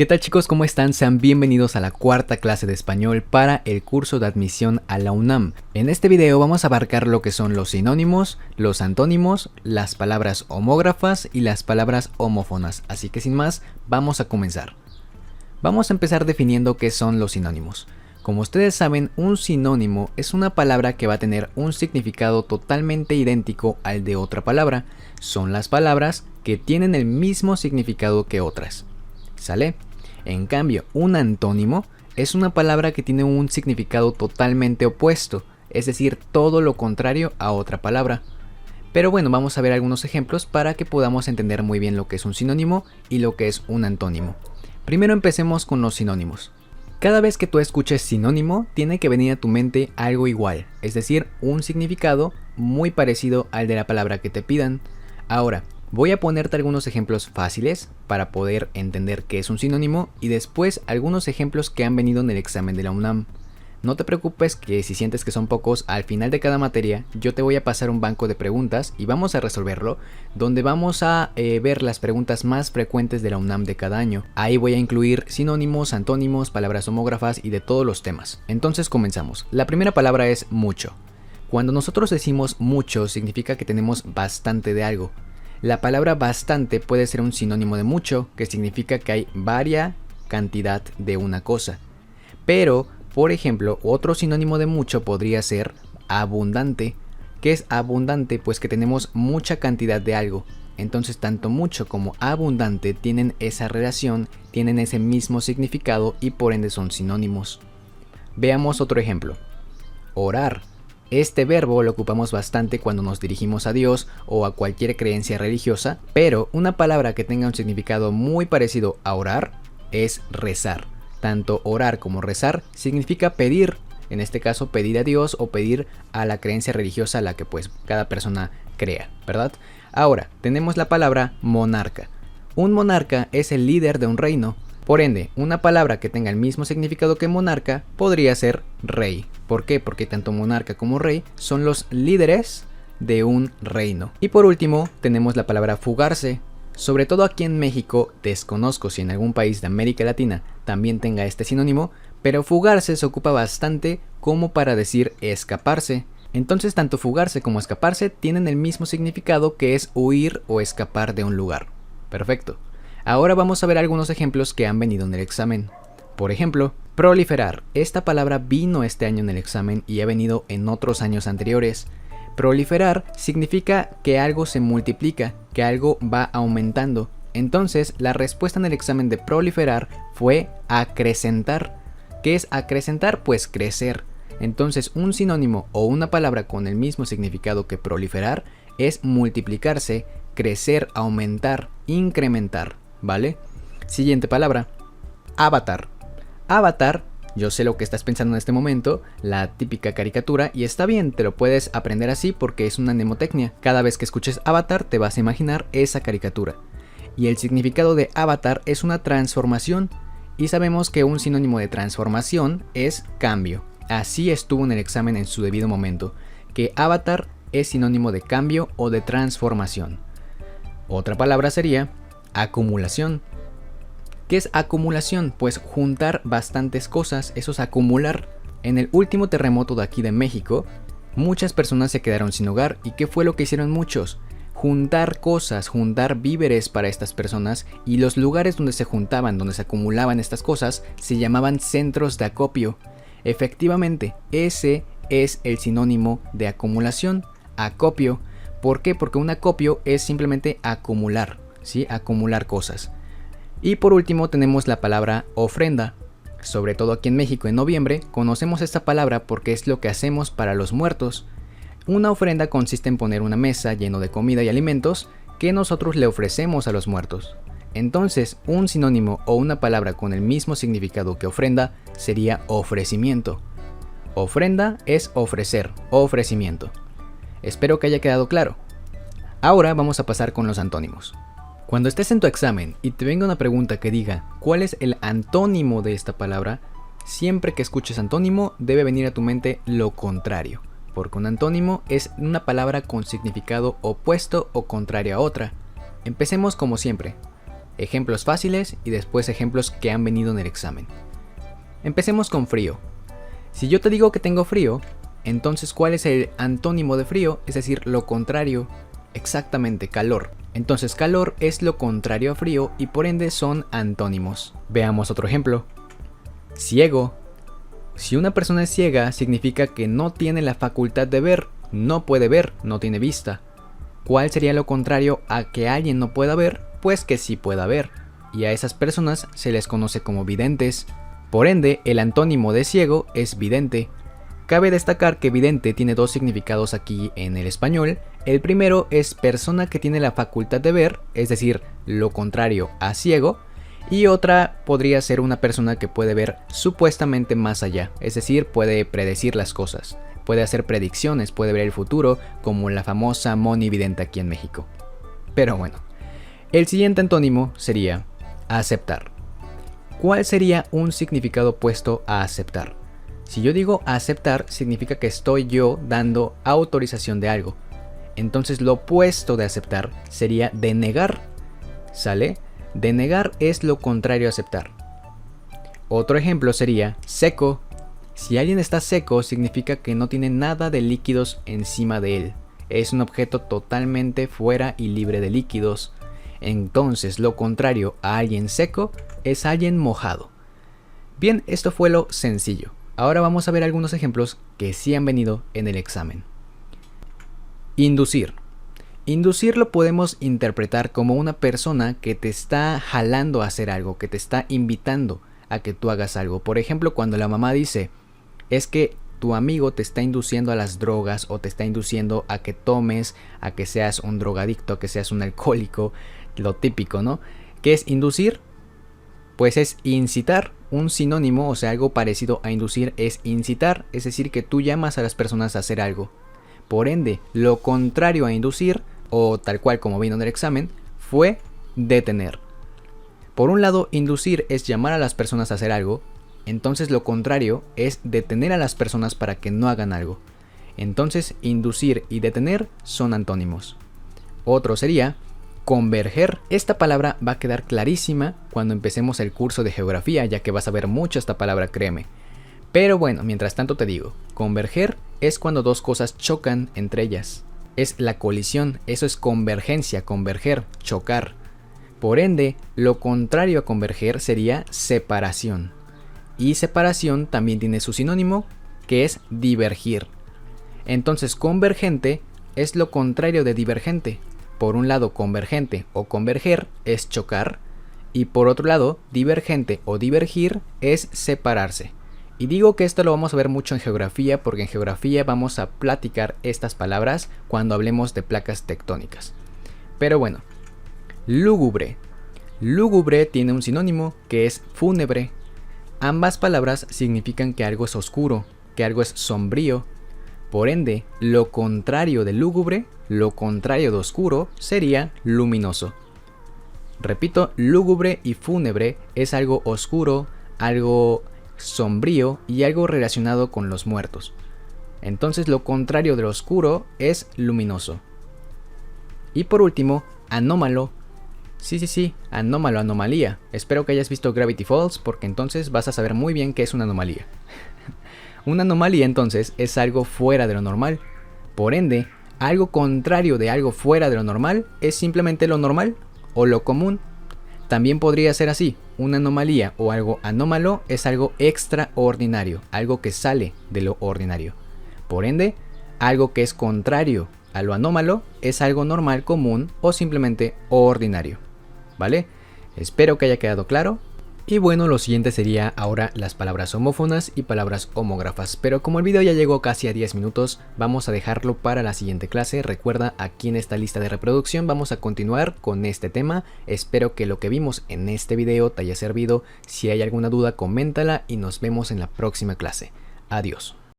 ¿Qué tal chicos? ¿Cómo están? Sean bienvenidos a la cuarta clase de español para el curso de admisión a la UNAM. En este video vamos a abarcar lo que son los sinónimos, los antónimos, las palabras homógrafas y las palabras homófonas. Así que sin más, vamos a comenzar. Vamos a empezar definiendo qué son los sinónimos. Como ustedes saben, un sinónimo es una palabra que va a tener un significado totalmente idéntico al de otra palabra. Son las palabras que tienen el mismo significado que otras. ¿Sale? En cambio, un antónimo es una palabra que tiene un significado totalmente opuesto, es decir, todo lo contrario a otra palabra. Pero bueno, vamos a ver algunos ejemplos para que podamos entender muy bien lo que es un sinónimo y lo que es un antónimo. Primero empecemos con los sinónimos. Cada vez que tú escuches sinónimo, tiene que venir a tu mente algo igual, es decir, un significado muy parecido al de la palabra que te pidan. Ahora, voy a ponerte algunos ejemplos fáciles para poder entender qué es un sinónimo y después algunos ejemplos que han venido en el examen de la UNAM. No te preocupes que si sientes que son pocos, al final de cada materia yo te voy a pasar un banco de preguntas y vamos a resolverlo, donde vamos a ver las preguntas más frecuentes de la UNAM de cada año. Ahí voy a incluir sinónimos, antónimos, palabras homógrafas y de todos los temas. Entonces comenzamos. La primera palabra es mucho. Cuando nosotros decimos mucho significa que tenemos bastante de algo. La palabra bastante puede ser un sinónimo de mucho, que significa que hay varia cantidad de una cosa. Pero, por ejemplo, otro sinónimo de mucho podría ser abundante. ¿Qué es abundante? Pues que tenemos mucha cantidad de algo. Entonces, tanto mucho como abundante tienen esa relación, tienen ese mismo significado y por ende son sinónimos. Veamos otro ejemplo. Orar. Este verbo lo ocupamos bastante cuando nos dirigimos a Dios o a cualquier creencia religiosa, pero una palabra que tenga un significado muy parecido a orar es rezar. Tanto orar como rezar significa pedir, en este caso pedir a Dios o pedir a la creencia religiosa a la que pues cada persona crea, ¿verdad? Ahora, tenemos la palabra monarca. Un monarca es el líder de un reino. Por ende, una palabra que tenga el mismo significado que monarca podría ser rey. ¿Por qué? Porque tanto monarca como rey son los líderes de un reino. Y por último, tenemos la palabra fugarse. Sobre todo aquí en México, desconozco si en algún país de América Latina también tenga este sinónimo, pero fugarse se ocupa bastante como para decir escaparse. Entonces, tanto fugarse como escaparse tienen el mismo significado, que es huir o escapar de un lugar. Perfecto. Ahora vamos a ver algunos ejemplos que han venido en el examen. Por ejemplo, proliferar. Esta palabra vino este año en el examen y ha venido en otros años anteriores. Proliferar significa que algo se multiplica, que algo va aumentando. Entonces, la respuesta en el examen de proliferar fue acrecentar. ¿Qué es acrecentar? Pues crecer. Entonces, un sinónimo o una palabra con el mismo significado que proliferar es multiplicarse, crecer, aumentar, incrementar. ¿Vale? Siguiente palabra. Avatar. Avatar, yo sé lo que estás pensando en este momento, la típica caricatura, y está bien, te lo puedes aprender así porque es una mnemotecnia. Cada vez que escuches avatar te vas a imaginar esa caricatura. Y el significado de avatar es una transformación, y sabemos que un sinónimo de transformación es cambio. Así estuvo en el examen en su debido momento, que avatar es sinónimo de cambio o de transformación. Otra palabra sería acumulación. ¿Qué es acumulación? Pues juntar bastantes cosas, eso es acumular. En el último terremoto de aquí de México, muchas personas se quedaron sin hogar. ¿Y qué fue lo que hicieron muchos? Juntar cosas, juntar víveres para estas personas, y los lugares donde se juntaban, donde se acumulaban estas cosas, se llamaban centros de acopio. Efectivamente, ese es el sinónimo de acumulación, acopio. ¿Por qué? Porque un acopio es simplemente acumular, ¿sí? Acumular cosas. Y por último tenemos la palabra ofrenda. Sobre todo aquí en México en noviembre conocemos esta palabra porque es lo que hacemos para los muertos. Una ofrenda consiste en poner una mesa lleno de comida y alimentos que nosotros le ofrecemos a los muertos. Entonces, un sinónimo o una palabra con el mismo significado que ofrenda sería ofrecimiento. Ofrenda es ofrecer, ofrecimiento. Espero que haya quedado claro. Ahora vamos a pasar con los antónimos. Cuando estés en tu examen y te venga una pregunta que diga ¿cuál es el antónimo de esta palabra? Siempre que escuches antónimo debe venir a tu mente lo contrario, porque un antónimo es una palabra con significado opuesto o contrario a otra. Empecemos como siempre. ejemplos fáciles y después ejemplos que han venido en el examen. Empecemos con frío. Si yo te digo que tengo frío, entonces ¿cuál es el antónimo de frío? Es decir, lo contrario. Exactamente, calor. Entonces calor es lo contrario a frío y por ende son antónimos. Veamos otro ejemplo. Ciego. Si una persona es ciega, significa que no tiene la facultad de ver, no puede ver, no tiene vista. ¿Cuál sería lo contrario a que alguien no pueda ver? Pues que sí pueda ver. Y a esas personas se les conoce como videntes. Por ende, el antónimo de ciego es vidente. Cabe destacar que vidente tiene dos significados aquí en el español. El primero es persona que tiene la facultad de ver, es decir, lo contrario a ciego. Y otra podría ser una persona que puede ver supuestamente más allá, es decir, puede predecir las cosas, puede hacer predicciones, puede ver el futuro, como la famosa monividente aquí en México. Pero bueno, el siguiente antónimo sería aceptar. ¿Cuál sería un significado opuesto a aceptar? Si yo digo aceptar, significa que estoy yo dando autorización de algo. Entonces lo opuesto de aceptar sería denegar. ¿Sale? Denegar es lo contrario a aceptar. Otro ejemplo sería seco. Si alguien está seco, significa que no tiene nada de líquidos encima de él. Es un objeto totalmente fuera y libre de líquidos. Entonces, lo contrario a alguien seco es alguien mojado. Bien, esto fue lo sencillo. Ahora vamos a ver algunos ejemplos que sí han venido en el examen. Inducir. Inducir lo podemos interpretar como una persona que te está jalando a hacer algo, que te está invitando a que tú hagas algo. Por ejemplo, cuando la mamá dice, es que tu amigo te está induciendo a las drogas o te está induciendo a que tomes, a que seas un drogadicto, a que seas un alcohólico, lo típico, ¿no? ¿Qué es inducir? Pues es incitar, un sinónimo, o sea, algo parecido a inducir es incitar, es decir, que tú llamas a las personas a hacer algo. Por ende, lo contrario a inducir, o tal cual como vino en el examen, fue detener. Por un lado, inducir es llamar a las personas a hacer algo, entonces lo contrario es detener a las personas para que no hagan algo. Entonces, inducir y detener son antónimos. Otro sería converger. Esta palabra va a quedar clarísima cuando empecemos el curso de geografía, ya que vas a ver mucho esta palabra, créeme. Pero bueno, mientras tanto te digo, converger es cuando dos cosas chocan entre ellas. Es la colisión, eso es convergencia, converger, chocar. Por ende, lo contrario a converger sería separación. Y separación también tiene su sinónimo, que es divergir. Entonces, convergente es lo contrario de divergente. Por un lado, convergente o converger es chocar. Y por otro lado, divergente o divergir es separarse. Y digo que esto lo vamos a ver mucho en geografía porque en geografía vamos a platicar estas palabras cuando hablemos de placas tectónicas. Pero bueno, lúgubre. Lúgubre tiene un sinónimo que es fúnebre. Ambas palabras significan que algo es oscuro, que algo es sombrío. Por ende, lo contrario de lúgubre, lo contrario de oscuro, sería luminoso. Repito, lúgubre y fúnebre es algo oscuro, algo sombrío y algo relacionado con los muertos. Entonces lo contrario de lo oscuro es luminoso. Y por último, anómalo. Sí, anómalo, anomalía. Espero que hayas visto Gravity Falls porque entonces vas a saber muy bien qué es una anomalía. Una anomalía entonces es algo fuera de lo normal. Por ende, algo contrario de algo fuera de lo normal es simplemente lo normal o lo común. También podría ser así, una anomalía o algo anómalo es algo extraordinario, algo que sale de lo ordinario. Por ende, algo que es contrario a lo anómalo es algo normal, común o simplemente ordinario. ¿Vale? Espero que haya quedado claro. Y bueno, lo siguiente sería ahora las palabras homófonas y palabras homógrafas, pero como el video ya llegó casi a 10 minutos, vamos a dejarlo para la siguiente clase. Recuerda, aquí en esta lista de reproducción vamos a continuar con este tema. Espero que lo que vimos en este video te haya servido. Si hay alguna duda, coméntala y nos vemos en la próxima clase. Adiós.